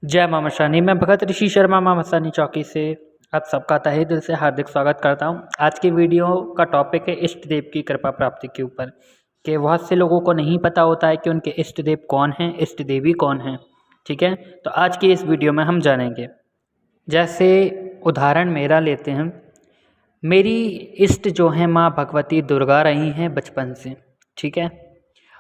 जय माँ मशानी। मैं भगत ऋषि शर्मा माँ मशानी चौकी से आप सबका तहे दिल से हार्दिक स्वागत करता हूँ। आज की वीडियो का टॉपिक है इष्ट देव की कृपा प्राप्ति के ऊपर। कि बहुत से लोगों को नहीं पता होता है कि उनके इष्ट देव कौन हैं, इष्ट देवी कौन हैं। ठीक है, तो आज की इस वीडियो में हम जानेंगे। जैसे उदाहरण मेरा लेते हैं, मेरी इष्ट जो है माँ भगवती दुर्गा रही हैं बचपन से। ठीक है,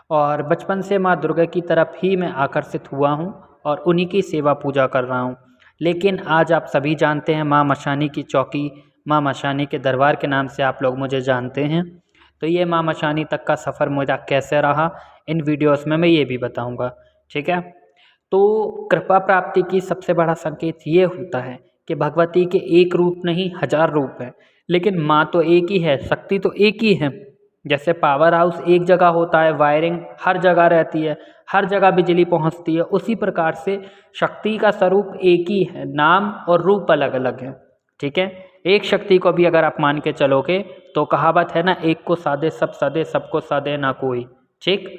और बचपन से माँ दुर्गा की तरफ ही मैं आकर्षित हुआ हूँ और उन्हीं की सेवा पूजा कर रहा हूँ। लेकिन आज आप सभी जानते हैं माँ मशानी की चौकी, माँ मशानी के दरबार के नाम से आप लोग मुझे जानते हैं। तो ये माँ मशानी तक का सफ़र मेरा कैसे रहा, इन वीडियोस में मैं ये भी बताऊँगा। ठीक है, तो कृपा प्राप्ति की सबसे बड़ा संकेत ये होता है कि भगवती के एक रूप नहीं 1000 रूप हैं, लेकिन माँ तो एक ही है, शक्ति तो एक ही है। जैसे पावर हाउस एक जगह होता है, वायरिंग हर जगह रहती है, हर जगह बिजली पहुंचती है, उसी प्रकार से शक्ति का स्वरूप एक ही है, नाम और रूप अलग अलग है। ठीक है, एक शक्ति को भी अगर आप मान के चलोगे तो कहावत है ना, एक को साधे सब साधे, सबको साधे ना कोई। ठीक,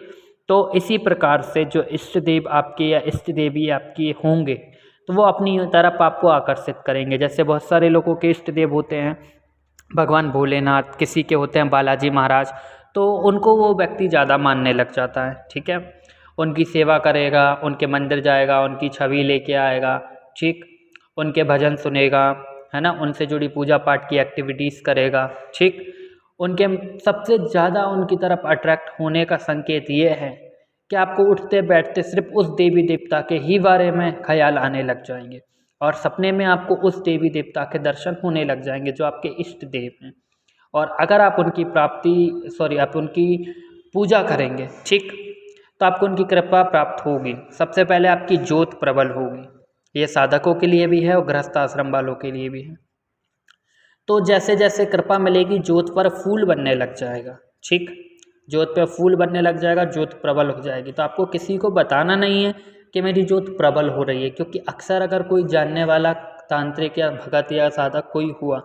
तो इसी प्रकार से जो इष्ट देव आपके या इष्ट देवी आपकी होंगे तो वो अपनी तरफ आपको आकर्षित करेंगे। जैसे बहुत सारे लोगों के इष्ट देव होते हैं भगवान भोलेनाथ, किसी के होते हैं बालाजी महाराज, तो उनको वो व्यक्ति ज़्यादा मानने लग जाता है। ठीक है, उनकी सेवा करेगा, उनके मंदिर जाएगा, उनकी छवि लेके आएगा। ठीक, उनके भजन सुनेगा, है ना, उनसे जुड़ी पूजा पाठ की एक्टिविटीज़ करेगा। ठीक, उनके सबसे ज़्यादा उनकी तरफ अट्रैक्ट होने का संकेत ये है कि आपको उठते बैठते सिर्फ उस देवी देवता के ही बारे में ख्याल आने लग जाएंगे और सपने में आपको उस देवी देवता के दर्शन होने लग जाएंगे जो आपके इष्ट देव हैं। और अगर आप उनकी आप उनकी पूजा करेंगे, ठीक, तो आपको उनकी कृपा प्राप्त होगी। सबसे पहले आपकी ज्योत प्रबल होगी। ये साधकों के लिए भी है और गृहस्थ आश्रम वालों के लिए भी है। तो जैसे जैसे कृपा मिलेगी ज्योत पर फूल बनने लग जाएगा। ठीक, ज्योत पे फूल बनने लग जाएगा, ज्योत प्रबल हो जाएगी। तो आपको किसी को बताना नहीं है कि मेरी ज्योत प्रबल हो रही है, क्योंकि अक्सर अगर कोई जानने वाला तांत्रिक या भगत या साधक कोई हुआ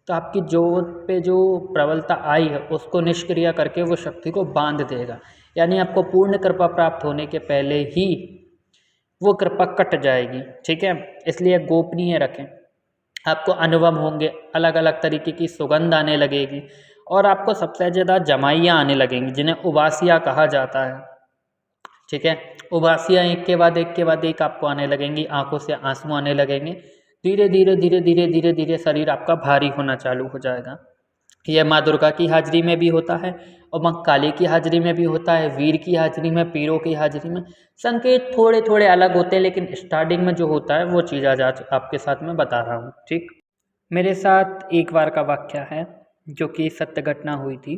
तो आपकी ज्योत पे जो प्रबलता आई है उसको निष्क्रिय करके वो शक्ति को बांध देगा। यानी आपको पूर्ण कृपा प्राप्त होने के पहले ही वो कृपा कट जाएगी। ठीक है, इसलिए गोपनीय रखें। आपको अनुभव होंगे, अलग अलग तरीके की सुगंध आने लगेगी और आपको सबसे ज़्यादा जमाइयाँ आने लगेंगी जिन्हें उबासियाँ कहा जाता है। ठीक है, उबासियाँ एक के बाद एक आपको आने लगेंगी, आंखों से आंसू आने लगेंगे। धीरे धीरे धीरे धीरे धीरे धीरे शरीर आपका भारी होना चालू हो जाएगा। यह माँ दुर्गा की हाजिरी में भी होता है और माँ काली की हाजिरी में भी होता है, वीर की हाजिरी में, पीरों की हाजिरी में। संकेत थोड़े थोड़े अलग होते हैं, लेकिन स्टार्टिंग में जो होता है वो चीज़ आज आपके साथ में बता रहा हूँ। ठीक, मेरे साथ एक बार का वाक़या है जो कि सत्य घटना हुई थी।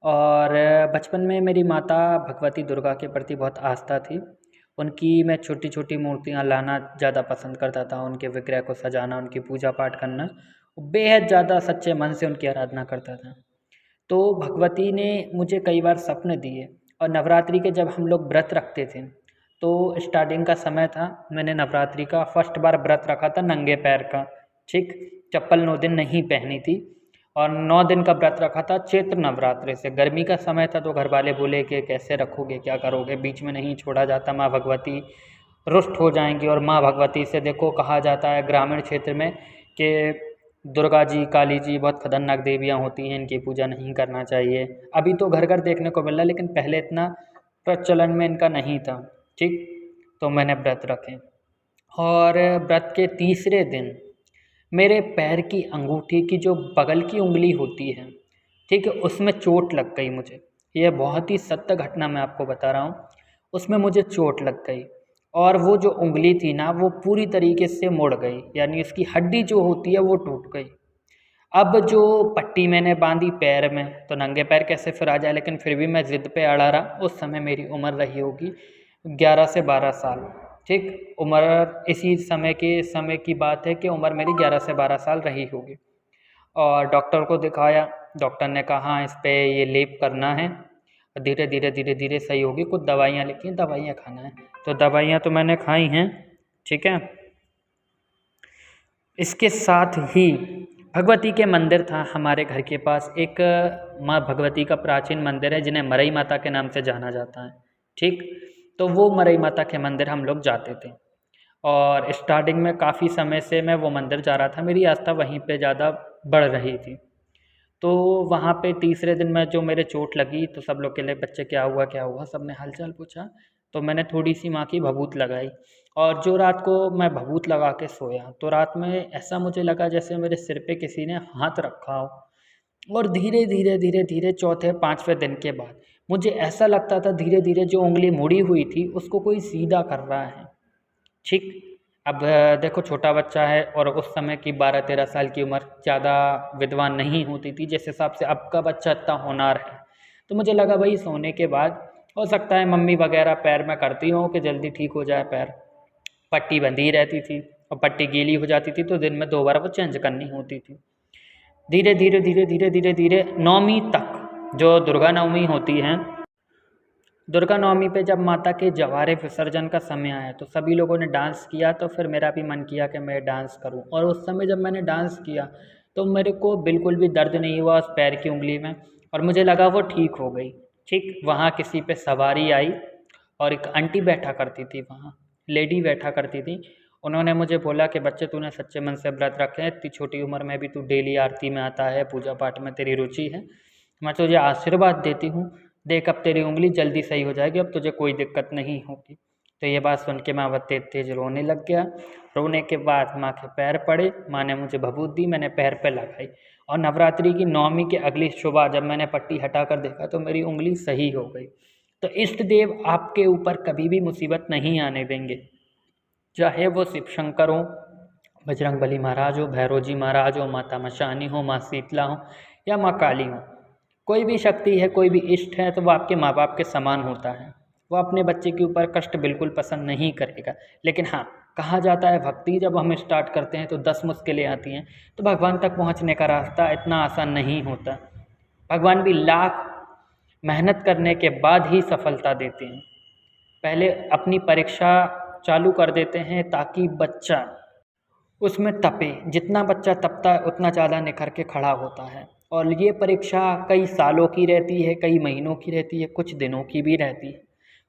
और बचपन में मेरी माता भगवती दुर्गा के प्रति बहुत आस्था थी। उनकी मैं छोटी छोटी मूर्तियाँ लाना ज़्यादा पसंद करता था, उनके विग्रह को सजाना, उनकी पूजा पाठ करना, बेहद ज़्यादा सच्चे मन से उनकी आराधना करता था। तो भगवती ने मुझे कई बार स्वप्न दिए और नवरात्रि के जब हम लोग व्रत रखते थे तो स्टार्टिंग का समय था, मैंने नवरात्रि का फर्स्ट बार व्रत रखा था नंगे पैर का। ठीक, चप्पल 9 दिन नहीं पहनी थी और 9 दिन का व्रत रखा था चैत्र नवरात्रि से। गर्मी का समय था तो घर वाले बोले कि कैसे रखोगे, क्या करोगे, बीच में नहीं छोड़ा जाता, माँ भगवती रुष्ट हो जाएंगी। और माँ भगवती से देखो कहा जाता है ग्रामीण क्षेत्र में कि दुर्गा जी, काली जी बहुत खतरनाक देवियाँ होती हैं, इनकी पूजा नहीं करना चाहिए। अभी तो घर घर देखने को मिल रहा है, लेकिन पहले इतना प्रचलन में इनका नहीं था। ठीक, तो मैंने व्रत रखे और व्रत के तीसरे दिन मेरे पैर की अंगूठी की जो बगल की उंगली होती है, ठीक है, उसमें चोट लग गई मुझे। यह बहुत ही सत्य घटना मैं आपको बता रहा हूँ। उसमें मुझे चोट लग गई और वो जो उंगली थी ना वो पूरी तरीके से मुड़ गई, यानी उसकी हड्डी जो होती है वो टूट गई। अब जो पट्टी मैंने बांधी पैर में, तो नंगे पैर कैसे फिर आ जाए, लेकिन फिर भी मैं ज़िद पे अड़ा रहा। उस समय मेरी उम्र रही होगी 11 से 12 साल। ठीक, उम्र इसी समय की बात है कि उम्र मेरी 11 से 12 साल रही होगी। और डॉक्टर को दिखाया, डॉक्टर ने कहा इस पे ये लेप करना है, धीरे धीरे धीरे धीरे सही होगी। कुछ दवाइयाँ लिखी, दवाइयाँ खाना है, तो दवाइयाँ तो मैंने खाई हैं। ठीक है, इसके साथ ही भगवती के मंदिर था हमारे घर के पास, एक माँ भगवती का प्राचीन मंदिर है जिन्हें मरई माता के नाम से जाना जाता है। ठीक, तो वो मरई माता के मंदिर हम लोग जाते थे और स्टार्टिंग में काफ़ी समय से मैं वो मंदिर जा रहा था, मेरी आस्था वहीं पे ज़्यादा बढ़ रही थी। तो वहाँ पे तीसरे दिन में जो मेरे चोट लगी तो सब लोग कहने बच्चे क्या हुआ, सब ने हाल-चाल पूछा। तो मैंने थोड़ी-सी माँ की भभूत लगाई और जो रात को मैं भभूत लगा के सोया, तो रात में ऐसा मुझे लगा जैसे मेरे सिर पे किसी ने हाथ रखा हो। और धीरे-धीरे चौथे 5वें दिन के बाद मुझे ऐसा लगता था धीरे-धीरे जो उँगली मुड़ी हुई थी उसको कोई सीधा कर रहा है। ठीक, अब देखो छोटा बच्चा है और उस समय की 12-13 साल की उम्र ज़्यादा विद्वान नहीं होती थी, जिस हिसाब से अब का बच्चा इतना होनहार है। तो मुझे लगा भाई सोने के बाद हो सकता है मम्मी वगैरह पैर में करती हों कि जल्दी ठीक हो जाए पैर। पट्टी बंधी रहती थी और पट्टी गीली हो जाती थी तो दिन में 2 बार वो चेंज करनी होती थी। धीरे-धीरे नवमी तक जो दुर्गा नवमी होती है, दुर्गा नवमी पे जब माता के जवारे विसर्जन का समय आया तो सभी लोगों ने डांस किया, तो फिर मेरा भी मन किया कि मैं डांस करूं। और उस समय जब मैंने डांस किया तो मेरे को बिल्कुल भी दर्द नहीं हुआ उस पैर की उंगली में और मुझे लगा वो ठीक हो गई। ठीक, वहाँ किसी पे सवारी आई और एक आंटी बैठा करती थी, वहाँ लेडी बैठा करती थी। उन्होंने मुझे बोला कि बच्चे तूने सच्चे मन से व्रत रखे हैं, इतनी छोटी उम्र में भी तू डेली आरती में आता है, पूजा पाठ में तेरी रुचि है, मैं तुझे आशीर्वाद देती हूँ, देख अब तेरी उंगली जल्दी सही हो जाएगी, अब तुझे कोई दिक्कत नहीं होगी। तो ये बात सुन के मैं बहुत तेज तेज रोने लग गया। रोने के बाद माँ के पैर पड़े, माँ ने मुझे भभूत दी, मैंने पैर पे लगाई और नवरात्रि की नवमी के अगली सुबह जब मैंने पट्टी हटा कर देखा तो मेरी उंगली सही हो गई। तो इष्ट देव आपके ऊपर कभी भी मुसीबत नहीं आने देंगे, चाहे वो शिव शंकर हो, बजरंगबली महाराज हो, भैरव जी महाराज हो, माता मशानी हो, माँ शीतला हो या माँ काली हो। कोई भी शक्ति है, कोई भी इष्ट है तो वो आपके माँ बाप के समान होता है। वो अपने बच्चे के ऊपर कष्ट बिल्कुल पसंद नहीं करेगा। लेकिन हाँ, कहा जाता है भक्ति जब हम स्टार्ट करते हैं तो 10 मुश्किलें आती हैं, तो भगवान तक पहुँचने का रास्ता इतना आसान नहीं होता। भगवान भी लाख मेहनत करने के बाद ही सफलता देते हैं। पहले अपनी परीक्षा चालू कर देते हैं ताकि बच्चा उसमें तपे, जितना बच्चा तपता है उतना ज़्यादा निखर के खड़ा होता है। और ये परीक्षा कई सालों की रहती है, कई महीनों की रहती है, कुछ दिनों की भी रहती है।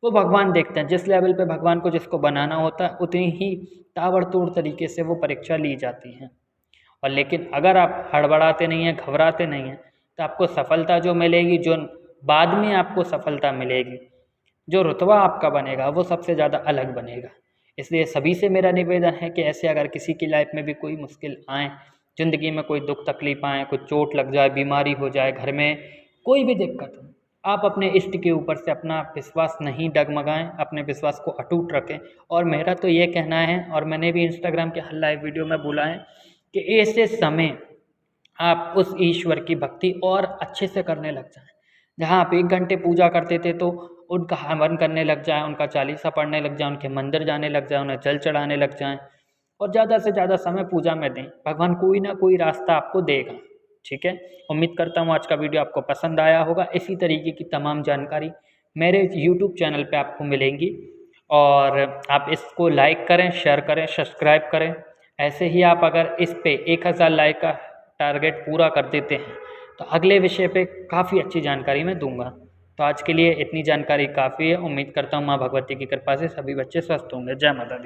वो भगवान देखते हैं, जिस लेवल पे भगवान को जिसको बनाना होता है उतनी ही ताबड़तोड़ तरीके से वो परीक्षा ली जाती है। और लेकिन अगर आप हड़बड़ाते नहीं हैं, घबराते नहीं हैं, तो आपको सफलता जो मिलेगी, जो बाद में आपको सफलता मिलेगी, जो रुतबा आपका बनेगा वो सबसे ज़्यादा अलग बनेगा। इसलिए सभी से मेरा निवेदन है कि ऐसे अगर किसी की लाइफ में भी कोई मुश्किल आए, ज़िंदगी में कोई दुख तकलीफ आए, कोई चोट लग जाए, बीमारी हो जाए, घर में कोई भी दिक्कत हो, आप अपने इष्ट के ऊपर से अपना विश्वास नहीं डगमगाएं, अपने विश्वास को अटूट रखें। और मेरा तो ये कहना है, और मैंने भी इंस्टाग्राम के हर लाइव वीडियो में बोला है कि ऐसे समय आप उस ईश्वर की भक्ति और अच्छे से करने लग जाएं। जहाँ आप 1 घंटे पूजा करते थे तो उनका हवन करने लग जाएँ, उनका चालीसा पढ़ने लग जाएँ, उनके मंदिर जाने लग जाएँ, उन्हें जल चढ़ाने लग जाएँ और ज़्यादा से ज़्यादा समय पूजा में दें। भगवान कोई ना कोई रास्ता आपको देगा। ठीक है? उम्मीद करता हूँ आज का वीडियो आपको पसंद आया होगा। इसी तरीके की तमाम जानकारी मेरे यूट्यूब चैनल पे आपको मिलेंगी और आप इसको लाइक करें, शेयर करें, सब्सक्राइब करें। ऐसे ही आप अगर इस पे 1000 लाइक का टारगेट पूरा कर देते हैं तो अगले विषय पे काफ़ी अच्छी जानकारी मैं दूंगा। तो आज के लिए इतनी जानकारी काफ़ी है। उम्मीद करता हूँ माँ भगवती की कृपा से सभी बच्चे स्वस्थ होंगे। जय माता दी।